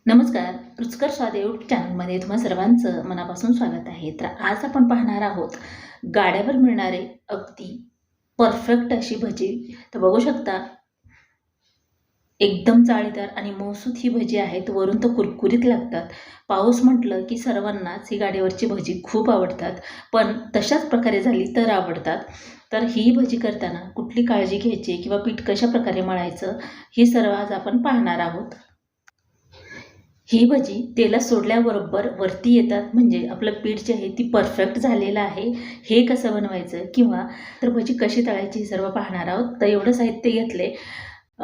नमस्कार. रुचकर स्वाद यूट्यूब चॅनलमध्ये तुम्हा सर्वांचं मनापासून स्वागत आहे. तर आज आपण पाहणार आहोत गाड्यावर मिळणारे अगदी परफेक्ट अशी भजी. तर बघू शकता एकदम जाळीदार आणि मऊसूत ही भजी आहेत. वरून तर कुरकुरीत लागतात. पाऊस म्हटलं की सर्वांनाच ही गाड्यावरची भजी खूप आवडतात, पण तशाच प्रकारे झाली तर आवडतात. तर ही भजी करताना कुठली काळजी घ्यायची किंवा पीठ कशा प्रकारे मळायचं हे सर्व आज आपण पाहणार आहोत. ही भजी तेलात सोडल्याबरोबर वरती येतात, म्हणजे आपलं पीठ जे आहे ती परफेक्ट झालेलं आहे. हे कसं बनवायचं किंवा तर भजी कशी तळायची हे सर्व पाहणार आहोत. तर एवढं साहित्य घेतले.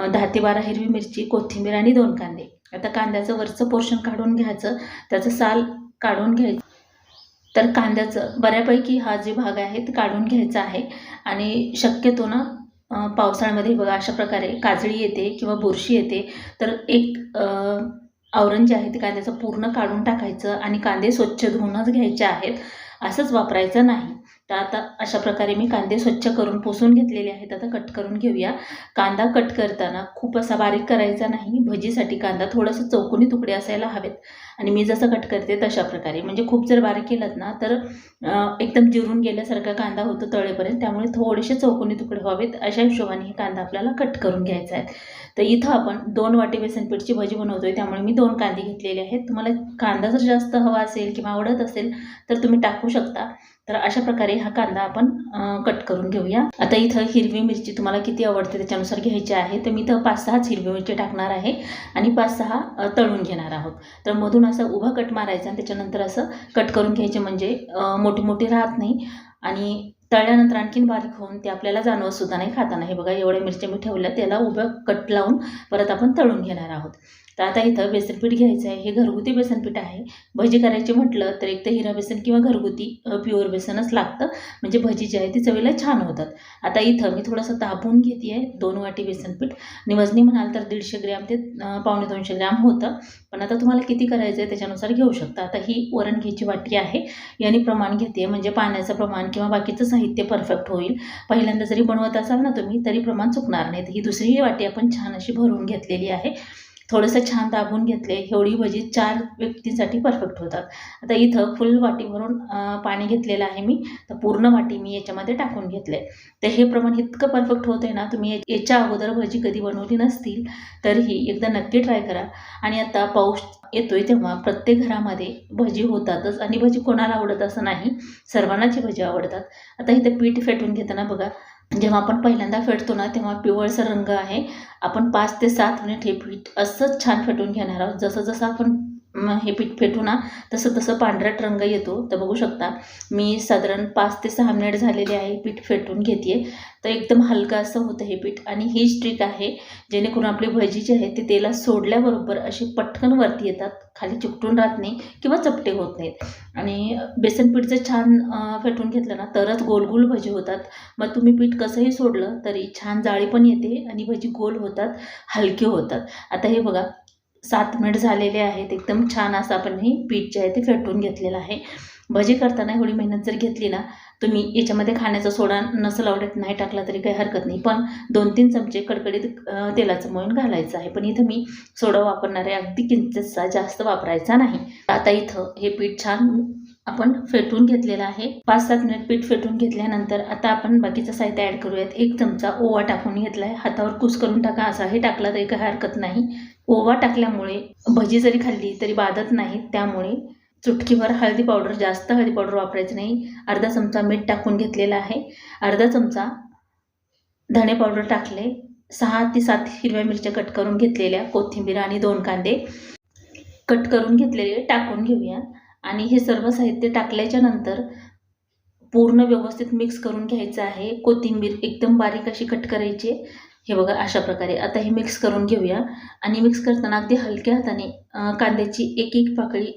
10 ते 12 हिरवी मिरची, कोथिंबीर आणि 2 कांदे. आता कांद्याचं वरचं पोर्शन काढून घ्यायचं, त्याचं साल काढून घ्यायचं. तर कांद्याचं बऱ्यापैकी हा जे भाग आहे ते काढून घ्यायचा आहे. आणि शक्यतो ना पावसाळ्यामध्ये बघा अशा प्रकारे काजळी येते किंवा बुरशी येते. तर एक आवरण जे आहे ते कांद्याचं पूर्ण काढून टाकायचं आणि कांदे स्वच्छ धुवूनच घ्यायचे आहेत, असंच वापरायचं नाही. तर आता अशा प्रकारे मी कांदे स्वच्छ करून पुसून घेतलेले आहेत. आता कट करून घेऊया. कांदा कट करताना खूप असा बारीक करायचा नाही. भजीसाठी कांदा थोडंसं चौकोनी तुकडे असायला हवेत. आणि मी जसं कट करते तशा प्रकारे, म्हणजे खूप जर बारीक केलं ना तर एकदम जिरून गेल्यासारखा कांदा होतो तळेपर्यंत. त्यामुळे थोडेसे चौकोनी तुकडे व्हावेत अशा हिशोबाने हे कांदा आपल्याला कट करून घ्यायचा आहे. तर इथं आपण 2 वाटी बेसन पीठची भजी बनवतोय, त्यामुळे मी 2 कांदे घेतलेले आहेत. तुम्हाला कांदा जर जास्त हवा असेल किंवा आवडत असेल तर तुम्ही टाकू शकता. तर अशा प्रकारे हा कांदा आपण कट करून घेऊया. आता इथं हिरवी मिरची तुम्हाला किती आवडते त्याच्यानुसार घ्यायची आहे. तर मी इथं 5-6 हिरवी मिरची टाकणार आहे आणि 5-6 तळून घेणार आहोत. तर मधून असं उभा कट मारायचा आणि त्याच्यानंतर असं कट करून घ्यायचे, म्हणजे मोठी मोठी राहत नाही आणि तळल्यानंतर आणखीन बारीक होऊन ते आपल्याला जाणवत सुद्धा नाही खाताना. हे बघा एवढ्या मिरच्या मी ठेवल्या, त्याला उभं कट लावून परत आपण तळून घेणार आहोत. तर आता इथं बेसनपीठ घ्यायचं आहे. हे घरगुती बेसनपीठ आहे. भजी करायची म्हटलं तर एक तर हिरा बेसन किंवा घरगुती प्युअर बेसनच लागतं, म्हणजे भजी जी आहे ती चवीला छान होतात. आता इथं मी थोडंसं दाबून घेते आहे 2 वाटी बेसनपीठ. आणि वजनी म्हणाल तर 150 ग्रॅम ते 1.25 ग्रॅम होतं, पण आता तुम्हाला किती करायचं आहे त्याच्यानुसार घेऊ शकता. आता ही वरण घ्यायची वाटी आहे, याने प्रमाण घेते, म्हणजे पाण्याचं प्रमाण किंवा बाकीचं साहित्य परफेक्ट होईल. पहिल्यांदा जरी बनवत असाल ना तुम्ही तरी प्रमाण चुकणार नाही. ही दुसरी वाटी आपण छान अशी भरून घेतलेली आहे. थोडंसं छान दाबून घेतले. एवढी भजी 4 व्यक्तींसाठी परफेक्ट होतात. आता इथं फुल वाटी भरून पाणी घेतलेलं आहे मी. तर पूर्ण वाटी मी याच्यामध्ये टाकून घेतले. तर हे प्रमाण इतकं परफेक्ट होतं आहे ना, तुम्ही याच्या अगोदर भजी कधी बनवली नसतील तरीही एकदा नक्की ट्राय करा. आणि आता पाऊस येतोय तेव्हा प्रत्येक घरामध्ये भजी होतातच, आणि भजी कोणाला आवडत असं नाही, सर्वांनाच ही भजी आवडतात. आता इथं पीठ फेटून घेताना बघा, जेव्हा आपण पहिल्यांदा फेटतो ना तेव्हा पिवळसर रंग आहे. आपण 5 ते 7 मिनिट हे पीठ असंच छान फेटून घेणार आहोत. जसं जसं आपण हे पीठ फेटू ना तसं तसं पांढरट रंग येतो. तर बघू शकता मी साधारण 5 ते 6 मिनिट झालेले आहे पीठ फेटून घेते. तर एकदम हलकं असं होतं हे पीठ. आणि हीच ट्रिक आहे जेणेकरून आपली भजी जी आहे ती तेलात सोडल्याबरोबर अशी पटकन वरती येतात, खाली चिकटून राहत नाही किंवा चपटे होत नाहीत. आणि बेसन पीठ जर छान फेटून घेतलं ना तरच गोल गोल भजी होतात. मग तुम्ही पीठ कसंही सोडलं तरी छान जाळी पण येते आणि भजी गोल होतात, हलके होतात. आता हे बघा 7 मिनिट झालेले आहेत. एकदम छान असं आपण हे पीठ जे आहे ते फेटून घेतलेलं आहे. भजी करताना एवढी मेहनत जर घेतली ना, तुम्ही याच्यामध्ये खाण्याचा सोडा नसेल आवडत नाही टाकला तरी काही हरकत नाही, पण 2-3 चमचे कडकडीत तेलाचं मोहन घालायचं आहे. पण इथं मी सोडा वापरणार आहे, अगदी किंचितसा, जास्त वापरायचा नाही. आता इथं हे पीठ छान आपण फेटून घेतलेलं आहे. 5-7 मिनिट पीठ फेटून घेतल्यानंतर आता आपण बाकीचं साहित्य ॲड करूयात. 1 चमचा ओवा टाकून घेतला आहे. हातावर कुस करून टाका, असाही टाकला तरी काही हरकत नाही. ओवा टाकल्यामुळे भजी जरी खाल्ली तरी बाधत नाही. त्यामुळे चुटकीभर हळदी पावडर, जास्त हळदी पावडर वापरायची नाही. अर्धा चमचा मीठ टाकून घेतलेला आहे. अर्धा चमचा धणे पावडर टाकले. 6 ते 7 हिरव्या मिरच्या कट करून घेतलेल्या, कोथिंबीर आणि 2 कांदे कट करून घेतलेले टाकून घेऊया. आणि हे सर्व साहित्य टाकल्याच्या नंतर पूर्ण व्यवस्थित मिक्स करून घ्यायचं आहे. कोथिंबीर एकदम बारीक अशी कट करायची. हे बघा अशा प्रकारे. आता हे मिक्स करून घेऊया. आणि मिक्स करताना अगदी हलक्या हाताने कांद्याची एक एक पाकळी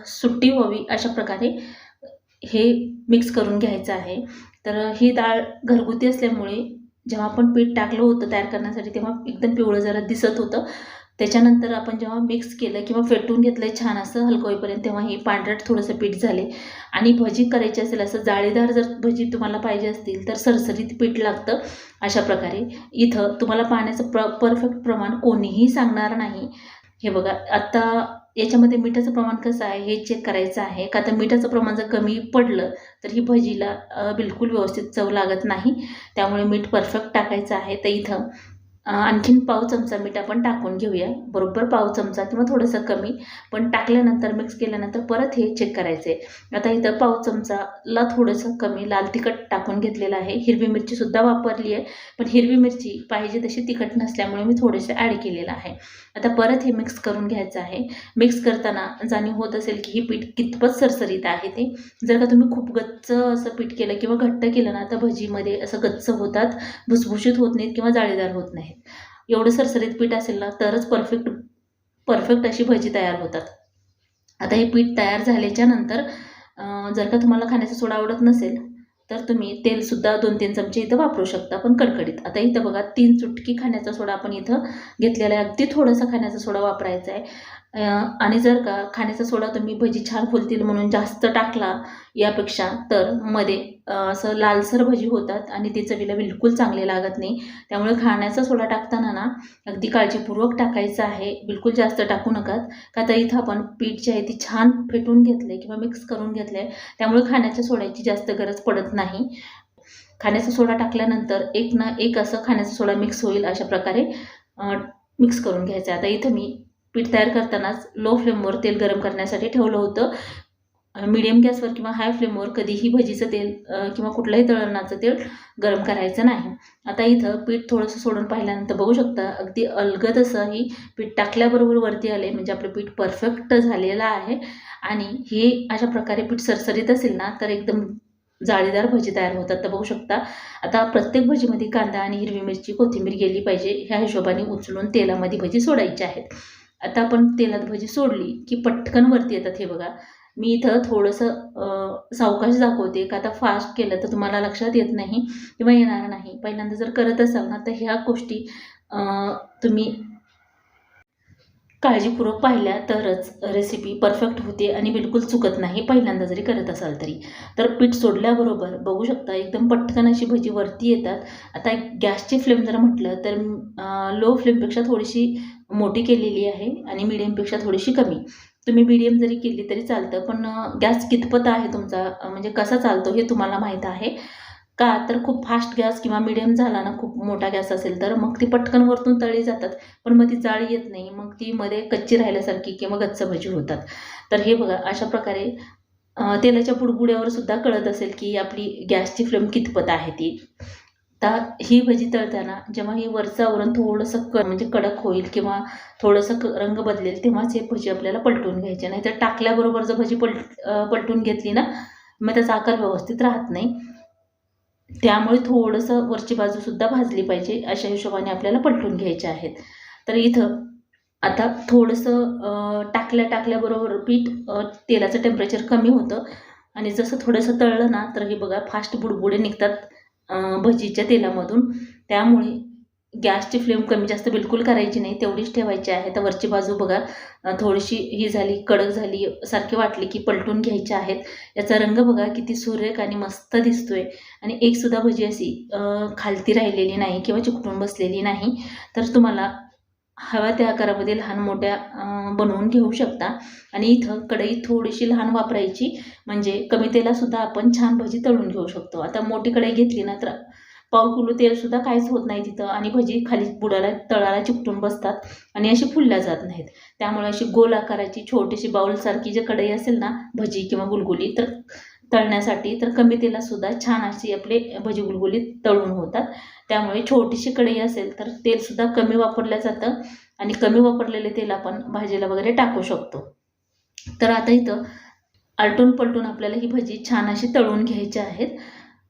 सुट्टी व्हावी अशा प्रकारे हे मिक्स करून घ्यायचं आहे. तर ही डाळ घरगुती असल्यामुळे जेव्हा आपण पीठ टाकलं होतं तयार करण्यासाठी तेव्हा एकदम पिवळं जरा दिसत होतं. त्याच्यानंतर आपण जेव्हा मिक्स केलं किंवा फेटून घेतलं छान असं हलकं होईपर्यंत, तेव्हा हे पांढरट थोडंसं पीठ झाले. आणि भजी करायची असेल असं जाळीदार जर भजी तुम्हाला पाहिजे असतील तर सरसरीत पीठ लागतं. अशा प्रकारे इथं तुम्हाला पाण्याचं परफेक्ट प्रमाण कोणीही सांगणार नाही. हे बघा, आता याच्यामध्ये मिठाचं प्रमाण कसं आहे हे चेक करायचं आहे. का तर मिठाचं प्रमाण जर कमी पडलं तर ही भजीला बिलकुल व्यवस्थित चव लागत नाही. त्यामुळे मीठ परफेक्ट टाकायचं आहे. तर इथं आणखीन पाव चमचा मीठ आपण टाकून घेऊया. बरोबर पाव चमचा किंवा थोडंसं कमी, पण टाकल्यानंतर मिक्स केल्यानंतर परत हे चेक करायचं आहे. आता इथं पाव चमचाला थोडंसं कमी लाल तिखट टाकून घेतलेलं आहे. हिरवी मिरचीसुद्धा वापरली आहे, पण हिरवी मिरची पाहिजे तशी तिखट नसल्यामुळे मी थोडेसे ॲड केलेलं आहे. आता परत हे मिक्स करून घ्यायचं आहे. मिक्स करताना जाणीव होत असेल की हे पीठ कितपत सरसरीत आहे ते. जर का तुम्ही खूप गच्च असं पीठ केलं किंवा घट्ट केलं ना, तर भजीमध्ये असं गच्च होतात, भुसभुशीत होत नाहीत किंवा जाळीदार होत नाहीत. एवढं सरसरीत पीठ असेल ना तरच परफेक्ट परफेक्ट अशी भजी तयार होतात. आता हे पीठ तयार झाल्याच्या नंतर जर का तुम्हाला खाण्याचा सोडा आवडत नसेल तर तुम्ही तेलसुद्धा 2-3 चमचे इथं वापरू शकता, पण कडकडीत. आता इथं बघा 3 चुटकी खाण्याचा सोडा आपण इथं घेतलेला आहे. अगदी थोडासा खाण्याचा सोडा वापरायचा आहे. आणि जर का खाण्याचा सोडा तुम्ही भजी छान फुलतील म्हणून जास्त टाकला यापेक्षा, तर मध्ये असं लालसर भजी होतात आणि ती चवीला बिलकुल चांगली लागत नाही. त्यामुळे खाण्याचा सोडा टाकताना ना अगदी काळजीपूर्वक टाकायचं आहे. बिलकुल जास्त टाकू नका. का तर इथं आपण पीठ जे आहे ती छान फेटून घेतलं आहे किंवा मिक्स करून घेतलं आहे. त्यामुळे खाण्याच्या सोड्याची जास्त गरज पडत नाही. खाण्याचा सोडा टाकल्यानंतर एक ना एक असं खाण्याचा सोडा मिक्स होईल अशा प्रकारे मिक्स करून घ्यायचं आहे. आता इथं मी पीठ तयार करतानाच लो फ्लेमवर तेल गरम करण्यासाठी ठेवलं होतं. मीडियम गॅसवर किंवा हाय फ्लेमवर कधीही भजीचं तेल किंवा कुठल्याही तळणाचं तेल गरम करायचं नाही. आता इथं पीठ थोडंसं सोडून पाहिल्यानंतर बघू शकता अगदी अलगद असं ही पीठ टाकल्याबरोबर वरती आले, म्हणजे आपलं पीठ परफेक्ट झालेलं आहे. आणि हे अशा प्रकारे पीठ सरसरीत असेल ना तर एकदम जाळीदार भजी तयार होतात. तर बघू शकता आता प्रत्येक भजीमध्ये कांदा आणि हिरवी मिरची, कोथिंबीर गेली पाहिजे. ह्या हिशोबाने उचलून तेलामध्ये भजी सोडायची आहेत. आता आपण तेलात भजी सोडली की पटकन वरती येतात. हे बघा, मी इथं थोडंसं सावकाश दाखवते, का आता फास्ट केलं तर तुम्हाला लक्षात येत नाही किंवा येणार नाही. पहिल्यांदा जर करत असाल ना तर ह्या गोष्टी तुम्ही काळजीपूर्वक पाहिल्या तरच रेसिपी परफेक्ट होते आणि बिलकुल चुकत नाही, पहिल्यांदा जरी करत असाल तरी. तर पीठ सोडल्याबरोबर बघू शकता एकदम पटकन अशी भजी वरती येतात. आता गॅसची फ्लेम जर म्हटलं तर लो फ्लेमपेक्षा थोडीशी मोठी केलेली आहे आणि मीडियमपेक्षा थोडीशी कमी. तुम्ही मीडियम जरी केली तरी चालतं, पण गॅस कितपत आहे तुमचा म्हणजे कसा चालतो हे तुम्हाला माहीत आहे का? तर खूप फास्ट गॅस किंवा मीडियम झाला ना, खूप मोठा गॅस असेल तर मग ती पटकन वरतून तळली जातात, पण मग ती जाळी येत नाही. मग ती मध्ये कच्ची राहिल्यासारखी किंवा गच्च भजी होतात. तर हे बघा अशा प्रकारे तेलाच्या बुडबुड्यावर सुद्धा कळत असेल की आपली गॅसची फ्लेम कितपत आहे ती. आता ही भजी तळताना जेव्हा ही वरचं आवरण थोडंसं म्हणजे कडक होईल किंवा थोडंसं रंग बदलेल तेव्हाच हे भजी आपल्याला पलटून घ्यायचे. नाही तर टाकल्याबरोबर जर भजी पलटून घेतली ना मग त्याचा आकार व्यवस्थित राहत नाही. त्यामुळे थोडंसं वरची बाजूसुद्धा भाजली पाहिजे, अशा हिशोबाने आपल्याला पलटून घ्यायचे आहेत. तर इथं आता थोडंसं टाकल्याबरोबर पीठ तेलाचं टेम्परेचर कमी होतं आणि जसं थोडंसं तळलं ना तर हे बघा फास्ट बुडबुडे निघतात भजीच्या तेलामधून. त्यामुळे गॅसची फ्लेम कमी जास्त बिलकुल करायची नाही, तेवढीच ठेवायची आहे. तर वरची बाजू बघा थोडीशी ही झाली, कडक झाली सारखी वाटली की पलटून घ्यायची आहेत. याचा रंग बघा किती सुरेख आणि मस्त दिसतोय आणि एकसुद्धा भजी अशी खालती राहिलेली नाही किंवा चिकटून बसलेली नाही. तर तुम्हाला हव्या त्या आकारामध्ये लहान मोठ्या बनवून घेऊ शकता. आणि इथं कढई थोडीशी लहान वापरायची, म्हणजे कमी तेलातसुद्धा आपण छान भजी तळून घेऊ शकतो. आता मोठी कढई घेतली ना तर पाव किलो तेलसुद्धा काहीच होत नाही तिथं आणि भजी खाली बुडाला तळाला चिकटून बसतात आणि अशी फुलल्या जात नाहीत. त्यामुळे अशी गोल आकाराची छोटीशी बाउलसारखी जी कढई असेल ना भजी किंवा गुलगुली तर तळण्यासाठी, तर कमी तेलातसुद्धा छान अशी आपले भजी गुलगुली तळून होतात. त्यामुळे छोटीशी कढई असेल तर तेलसुद्धा कमी वापरलं जातं आणि कमी वापरलेले तेल आपण भाजीला वगैरे टाकू शकतो. तर आता इथं आलटून पलटून आपल्याला ही भजी छान अशी तळून घ्यायची आहेत.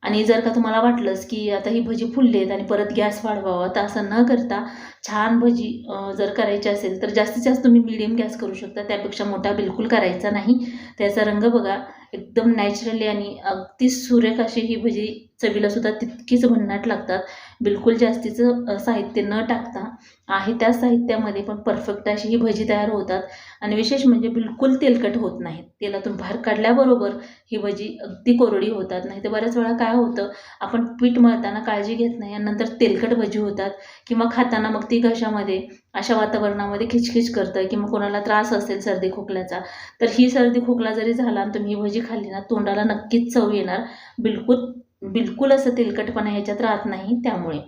आणि जर का तुम्हाला वाटलंच की आता ही भजी फुलली आहेत आणि परत गॅस वाढवावा, तर असं न करता छान भजी जर करायची असेल तर जास्तीत जास्त तुम्ही मीडियम गॅस करू शकता, त्यापेक्षा मोठा बिलकुल करायचा नाही. त्याचा रंग बघा एकदम नॅचरली आणि अगदी सुरेख अशी ही भजी चवीलासुद्धा तितकीच भन्नाट लागतात. बिलकुल जास्तीचं साहित्य न टाकता आहे त्या साहित्यामध्ये पण परफेक्ट अशी ही भजी तयार होतात आणि विशेष म्हणजे बिलकुल तेलकट होत नाहीत. तेलातून बाहेर काढल्याबरोबर ही भजी अगदी कोरडी होतात. नाही तर बऱ्याच वेळा काय होतं, आपण पीठ मळताना काळजी घेत नाही आणि नंतर तेलकट भजी होतात किंवा खाताना मग ती घशामध्ये अशा वातावरणामध्ये खिचखिच करतं किंवा कोणाला त्रास असेल सर्दी खोकल्याचा, तर ही सर्दी खोकला जरी झाला आणि तुम्ही ही भजी खाल्ली ना, तोंडाला नक्कीच चव येणार. बिलकुल असं तेलकटपणा ह्याच्यात राहत नाही त्यामुळे.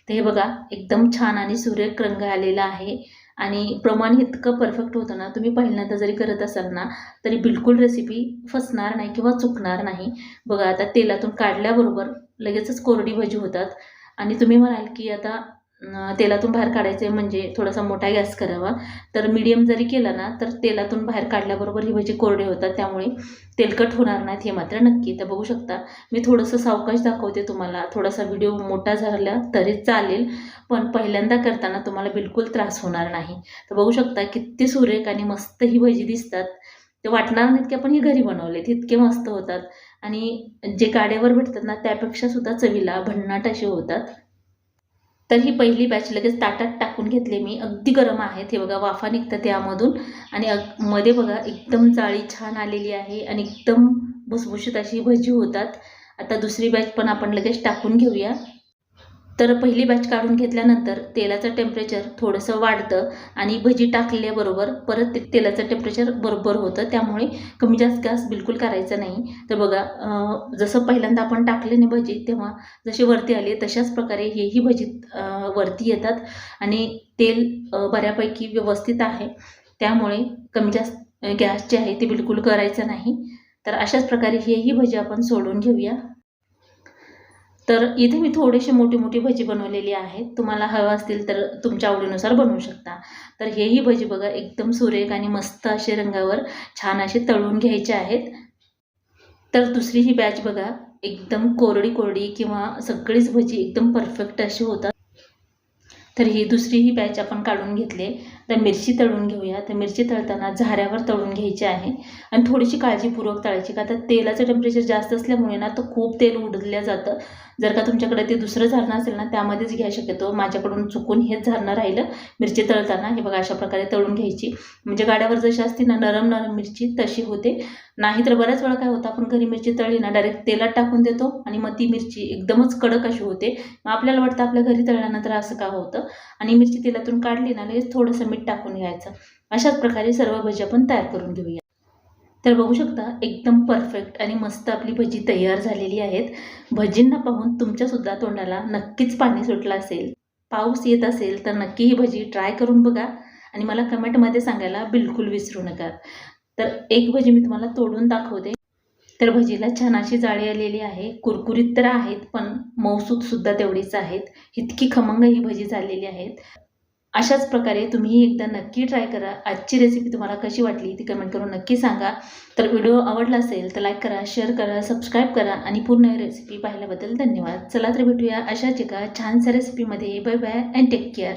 तर हे बघा एकदम छान आणि सुरेख रंग आलेला आहे आणि प्रमाण इतकं परफेक्ट होतं ना, तुम्ही पहिल्यांदा जरी करत असाल ना, तरी बिलकुल रेसिपी फसणार नाही किंवा चुकणार नाही. बघा आता तेलातून काढल्याबरोबर लगेचच कोरडी भजी होतात आणि तुम्ही म्हणाल की आता तेलातून बाहेर काढायचे म्हणजे थोडासा मोठा गॅस करावा. तर मीडियम जरी केला ना, तर तेलातून बाहेर काढल्याबरोबर ही भजी कोरडे होतात, त्यामुळे तेलकट होणार नाहीत हे मात्र नक्की. तर बघू शकता मी थोडंसं सावकाश दाखवते तुम्हाला. थोडासा व्हिडिओ मोठा झाला तरी चालेल, पण पहिल्यांदा करताना तुम्हाला बिलकुल त्रास होणार नाही. तर बघू शकता किती सुरेख आणि मस्त ही भजी दिसतात. ते वाटणार नाहीत की आपण ही घरी बनवलेत, इतके मस्त होतात आणि जे गाड्यावर भेटतात ना त्यापेक्षा सुद्धा चवीला भन्नाट असे होतात. तर ही पहिली बॅच लगेच ताटात टाकून घेतली मी. अगदी गरम आहेत. हे बघा वाफा निघतात त्यामधून आणि मध्ये बघा एकदम जाळी छान आलेली आहे आणि एकदम भुसभुशीत अशी भजी होतात. आता दुसरी बॅच पण आपण लगेच टाकून घेऊया. तर पहिली बॅच काढून घेतल्यानंतर तेलाचं टेम्परेचर थोडंसं वाढतं आणि भजी टाकल्याबरोबर परत ते तेलाचं टेम्परेचर बरोबर होतं, त्यामुळे कमी जास्त गॅस बिलकुल करायचा नाही. तर बघा जसं पहिल्यांदा आपण टाकले नाही भजी तेव्हा जशी वरती आली तशाच प्रकारे हेही भजी वरती येतात आणि तेल बऱ्यापैकी व्यवस्थित आहे, त्यामुळे कमी जास्त गॅस जे आहे ते बिलकुल करायचं नाही. तर अशाच प्रकारे हेही भजी आपण सोडून घेऊया. तर इथे मी थोडेसे मोठी भजी बनवलेली आहेत. तुम्हाला हवं असतील तर तुमच्या आवडीनुसार बनवू शकता. तर हेही भजी बघा एकदम सुरेख आणि मस्त असे रंगावर छान असे तळून घ्यायचे आहेत. तर दुसरी ही बॅच बघा एकदम कोरडी किंवा सगळीच भजी एकदम परफेक्ट अशी होतात. तर ही दुसरी ही बॅच आपण काढून घेतली. तर मिरची तळून घेऊया. तर मिरची तळताना झाऱ्यावर तळून घ्यायची आहे आणि थोडीशी काळजीपूर्वक तळायची, का तर तेलाचं टेम्परेचर जास्त असल्यामुळे ना तो खूप तेल उडलं जातं. जर का तुमच्याकडे ते दुसरं झारणं असेल ना त्यामध्येच घ्या शक्यतो. माझ्याकडून चुकून हेच झारणं राहिलं मिरची तळताना. हे बघा अशा प्रकारे तळून घ्यायची, म्हणजे गाड्यावर जशी असते ना नरम मिरची तशी होते. नाहीतर बऱ्याच वेळा काय होतं, आपण घरी मिरची तळली ना डायरेक्ट तेलात टाकून देतो आणि मग ती मिरची एकदमच कडक अशी होते. मग आपल्याला वाटतं आपल्या घरी तळल्यानंतर असं का होतं, आणि मिरची तेलातून काढली ना लगेच थोडंसं मीठ टाकून घ्यायचं. अशाच प्रकारे सर्व भजी आपण तयार करून घेऊया. तर बघू शकता एकदम परफेक्ट आणि मस्त आपली भजी तयार झालेली आहेत. भजींना पाहून तुमच्यासुद्धा तोंडाला नक्कीच पाणी सुटलं असेल. पाऊस येत असेल तर नक्की ही भजी ट्राय करून बघा आणि मला कमेंटमध्ये सांगायला बिलकुल विसरू नका. तर एक भजी मी तुम्हाला तोडून दाखवते. तर भजीला छान अशी जाळी आलेली आहे. कुरकुरीत तर आहेत पण मऊसूतसुद्धा तेवढीच आहेत. इतकी खमंग ही भजी झालेली आहेत. अशाच प्रकारे तुम्ही एकदा नक्की ट्राय करा. आजची रेसिपी तुम्हाला कशी वाटली ती कमेंट करून नक्की सांगा. तर व्हिडिओ आवडला असेल तर लाईक करा, शेअर करा, सबस्क्राईब करा आणि पूर्ण रेसिपी पाहिल्याबद्दल धन्यवाद. चला तर भेटूया अशाच एका छानशा रेसिपीमध्ये. Bye bye and take care.